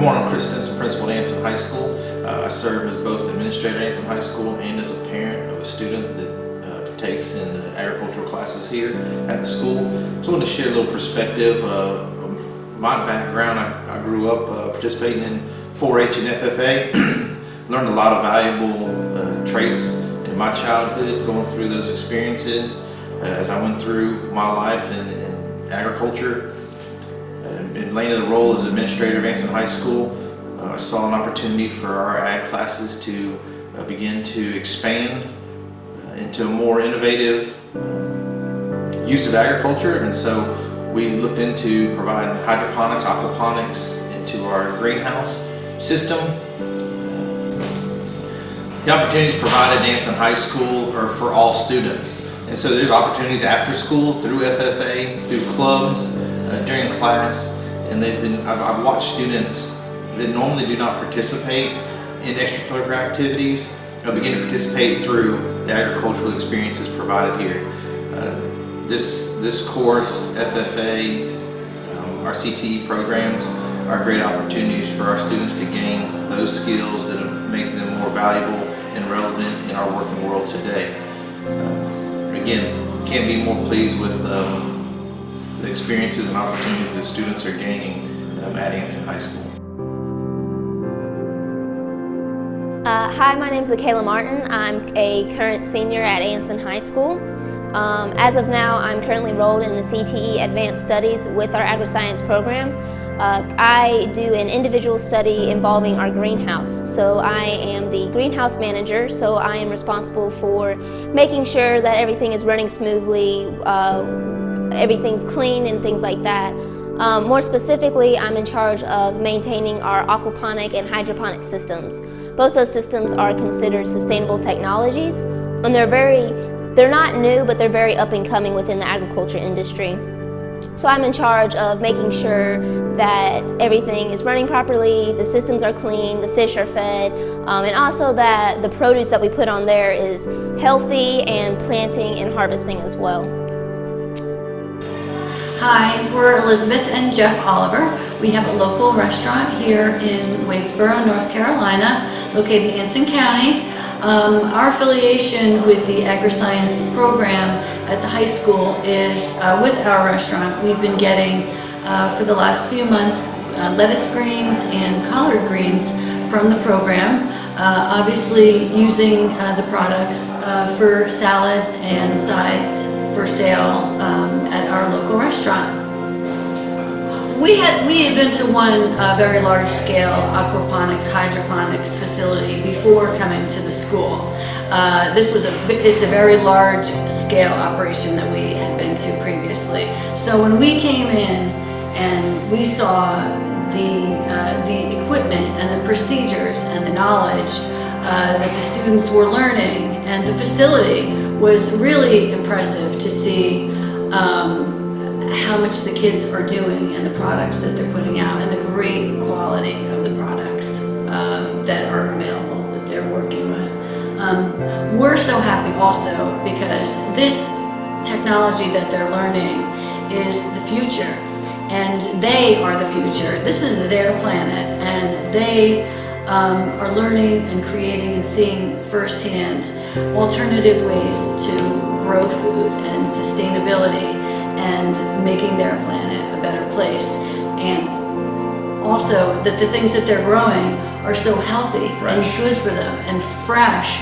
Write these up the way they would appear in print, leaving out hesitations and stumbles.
morning, I'm Chris Stinson, principal at Anson High School. I serve as both administrator at Anson High School and as a parent of a student that partakes in the agricultural classes here at the school. So I wanted to share a little perspective of my background. I grew up participating in 4-H and FFA. Learned a lot of valuable traits in my childhood going through those experiences as I went through my life in agriculture. In laying the role as administrator of Anson High School, I saw an opportunity for our ag classes to begin to expand into a more innovative use of agriculture, and so we looked into providing hydroponics, aquaponics into our greenhouse system. The opportunities provided at Anson High School are for all students, and so there's opportunities after school through FFA, through clubs, during class. And I've watched students that normally do not participate in extracurricular activities begin to participate through the agricultural experiences provided here. This course, FFA, our CTE programs are great opportunities for our students to gain those skills that make them more valuable and relevant in our working world today. Again, can't be more pleased with the experiences and opportunities that students are gaining at Anson High School. Hi, my name is Loretta Martin. I'm a current senior at Anson High School. As of now, I'm currently enrolled in the CTE Advanced Studies with our agriscience program. I do an individual study involving our greenhouse. So I am the greenhouse manager, so I am responsible for making sure that everything is running smoothly, everything's clean and things like that. More specifically, I'm in charge of maintaining our aquaponic and hydroponic systems. Both those systems are considered sustainable technologies, and they're not new, but they're very up and coming within the agriculture industry. So I'm in charge of making sure that everything is running properly, the systems are clean, the fish are fed, and also that the produce that we put on there is healthy and planting and harvesting as well. Hi, we're Elizabeth and Jeff Oliver. We have a local restaurant here in Wadesboro, North Carolina, located in Anson County. Our affiliation with the agriscience program at the high school is with our restaurant. We've been getting, for the last few months, lettuce greens and collard greens from the program. Obviously using the products for salads and sides for sale at our local restaurant. We had been to one very large-scale aquaponics, hydroponics facility before coming to the school. This is a very large-scale operation that we had been to previously. So when we came in and we saw the equipment and the procedures and the knowledge that the students were learning, and the facility was really impressive to see how much the kids are doing and the products that they're putting out and the great quality of the products that are available that they're working with. We're so happy also because this technology that they're learning is the future, and they are the future. This is their planet, and they are learning and creating and seeing firsthand alternative ways to grow food and sustainability and making their planet a better place. And also that the things that they're growing are so healthy and good for them and fresh,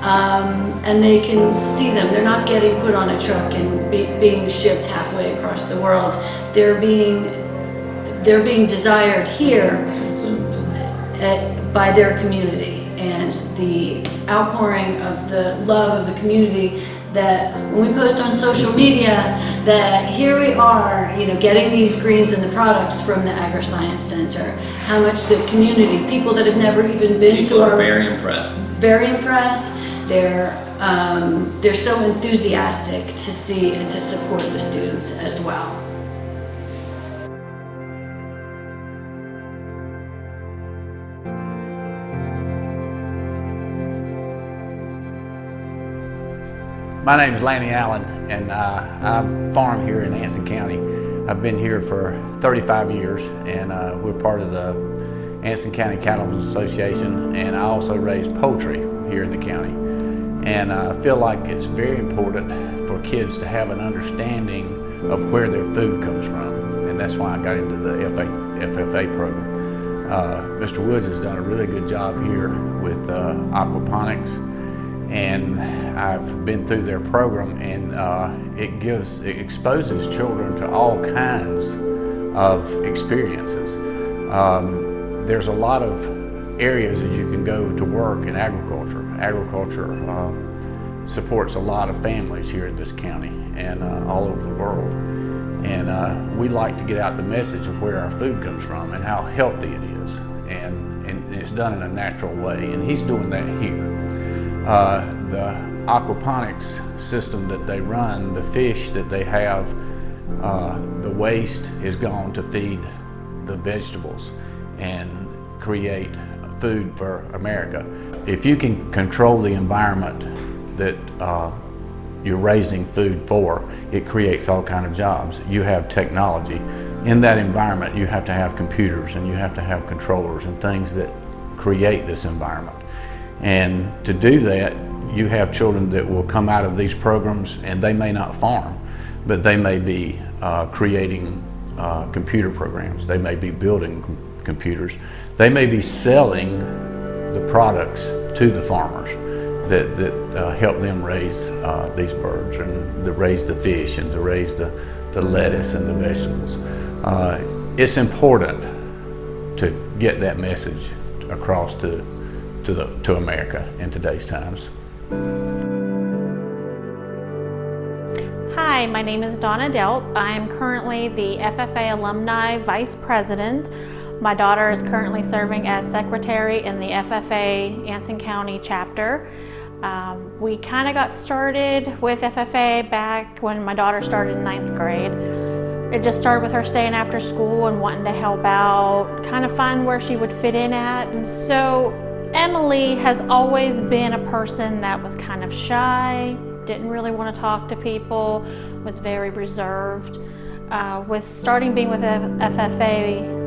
and they can see them. They're not getting put on a truck and being shipped halfway across the world. They're being desired here by their community, and the outpouring of the love of the community, that when we post on social media that here we are, getting these greens and the products from the Agri-Science Center, how much the community, people that have never even been to our... People are very impressed. Very impressed. They're so enthusiastic to see and to support the students as well. My name is Lanny Allen, and I farm here in Anson County. I've been here for 35 years, and we're part of the Anson County Cattlemen's Association, and I also raise poultry here in the county. And I feel like it's very important for kids to have an understanding of where their food comes from, and that's why I got into the FFA program. Mr. Woods has done a really good job here with aquaponics, and I've been through their program, and it exposes children to all kinds of experiences. There's a lot of areas that you can go to work in agriculture. Agriculture supports a lot of families here in this county and all over the world. And we like to get out the message of where our food comes from and how healthy it is. And it's done in a natural way, and he's doing that here. The aquaponics system that they run, the fish that they have, the waste is gone to feed the vegetables and create food for America. If you can control the environment that you're raising food for, it creates all kinds of jobs. You have technology. In that environment, you have to have computers and you have to have controllers and things that create this environment. And to do that, you have children that will come out of these programs, and they may not farm, but they may be creating computer programs. They may be building computers. They may be selling the products to the farmers that help them raise these birds, and to raise the fish, and to raise the lettuce and the vegetables. It's important to get that message across to America in today's times. Hi, my name is Donna Delp. I am currently the FFA Alumni Vice President. My daughter is currently serving as Secretary in the FFA Anson County Chapter. We kind of got started with FFA back when my daughter started in 9th grade. It just started with her staying after school and wanting to help out, kind of find where she would fit in at. And so Emily has always been a person that was kind of shy, didn't really want to talk to people, was very reserved. With being with a FFA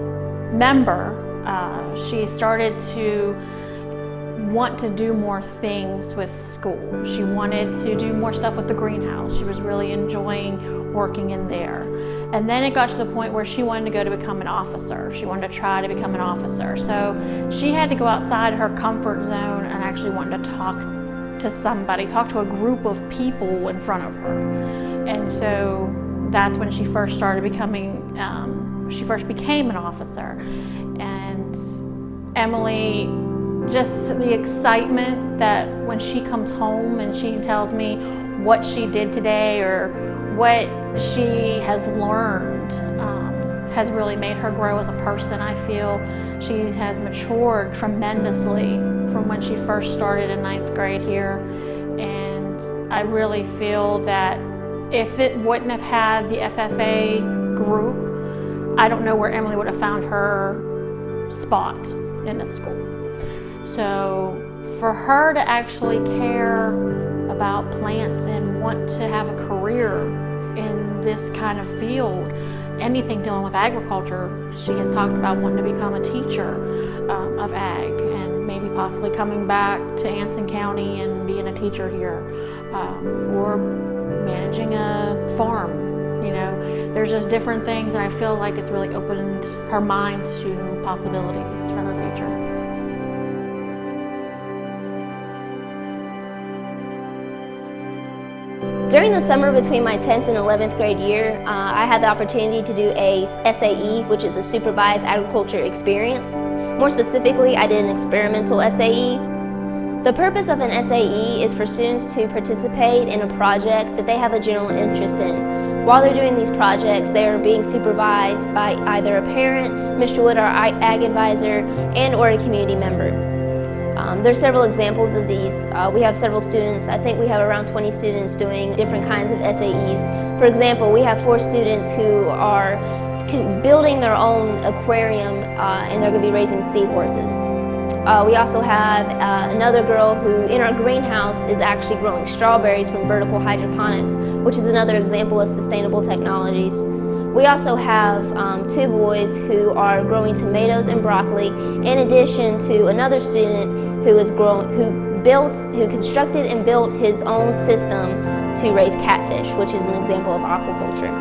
member, she started to want to do more things with school. She wanted to do more stuff with the greenhouse. She was really enjoying working in there. And then it got to the point where she wanted to go to become an officer. She wanted to try to become an officer. So she had to go outside her comfort zone and actually wanted to talk to somebody, talk to a group of people in front of her. And so that's when she first started she first became an officer. And Emily, just the excitement that when she comes home and she tells me what she did today or what she has learned has really made her grow as a person. I feel she has matured tremendously from when she first started in 9th grade here. And I really feel that if it wouldn't have had the FFA group, I don't know where Emily would have found her spot in the school. So for her to actually care about plants and want to have a career in this kind of field, anything dealing with agriculture, she has talked about wanting to become a teacher of ag and maybe possibly coming back to Anson County and being a teacher here or managing a farm. You know, there's just different things, and I feel like it's really opened her mind to possibilities for her future. During the summer between my 10th and 11th grade year, I had the opportunity to do a SAE, which is a supervised agriculture experience. More specifically, I did an experimental SAE. The purpose of an SAE is for students to participate in a project that they have a general interest in. While they're doing these projects, they are being supervised by either a parent, Mr. Wood, our ag advisor, and or a community member. There's several examples of these. We have several students. I think we have around 20 students doing different kinds of SAEs. For example, we have 4 students who are building their own aquarium and they're going to be raising seahorses. We also have another girl who, in our greenhouse, is actually growing strawberries from vertical hydroponics, which is another example of sustainable technologies. We also have 2 boys who are growing tomatoes and broccoli, in addition to another student who constructed and built his own system to raise catfish, which is an example of aquaculture.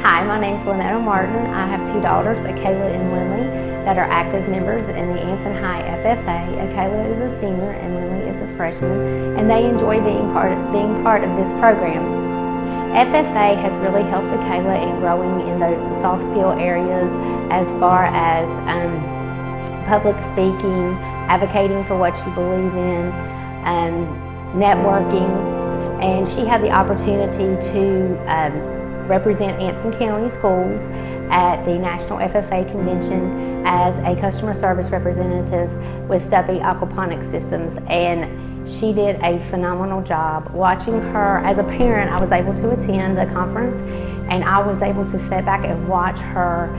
Hi, my name is Loretta Martin. I have 2 daughters, Akayla and Lily, that are active members in the Anson High FFA. Akayla is a senior and Lily is a freshman, and they enjoy being part of this program. FFA has really helped Akayla in growing in those soft skill areas as far as public speaking, advocating for what you believe in, networking, and she had the opportunity to represent Anson County Schools at the National FFA Convention as a customer service representative with Stubby Aquaponics Systems, and she did a phenomenal job. Watching her, as a parent, I was able to attend the conference, and I was able to sit back and watch her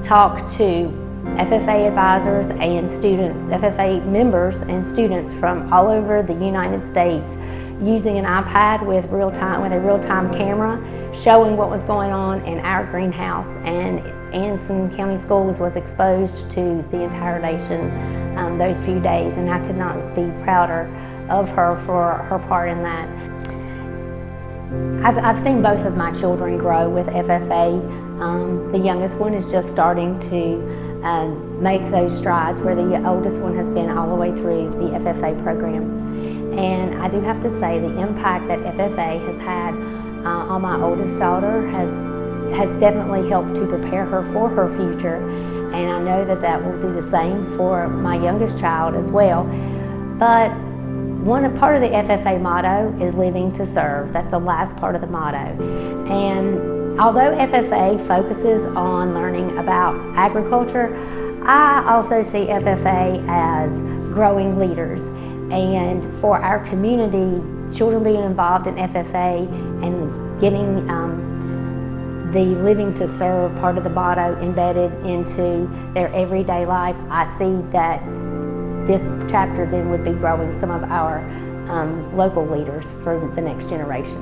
talk to FFA advisors and students, FFA members and students from all over the United States, using an iPad with a real-time camera, showing what was going on in our greenhouse. And Anson County Schools was exposed to the entire nation those few days, and I could not be prouder of her for her part in that. I've seen both of my children grow with FFA. The youngest one is just starting to make those strides, where the oldest one has been all the way through the FFA program. And I do have to say the impact that FFA has had on my oldest daughter has definitely helped to prepare her for her future, and I know that that will do the same for my youngest child as well. But part of the FFA motto is living to serve. That's the last part of the motto. And although FFA focuses on learning about agriculture, I also see FFA as growing leaders. And for our community, children being involved in FFA and getting the living to serve part of the motto embedded into their everyday life, I see that this chapter then would be growing some of our local leaders for the next generation.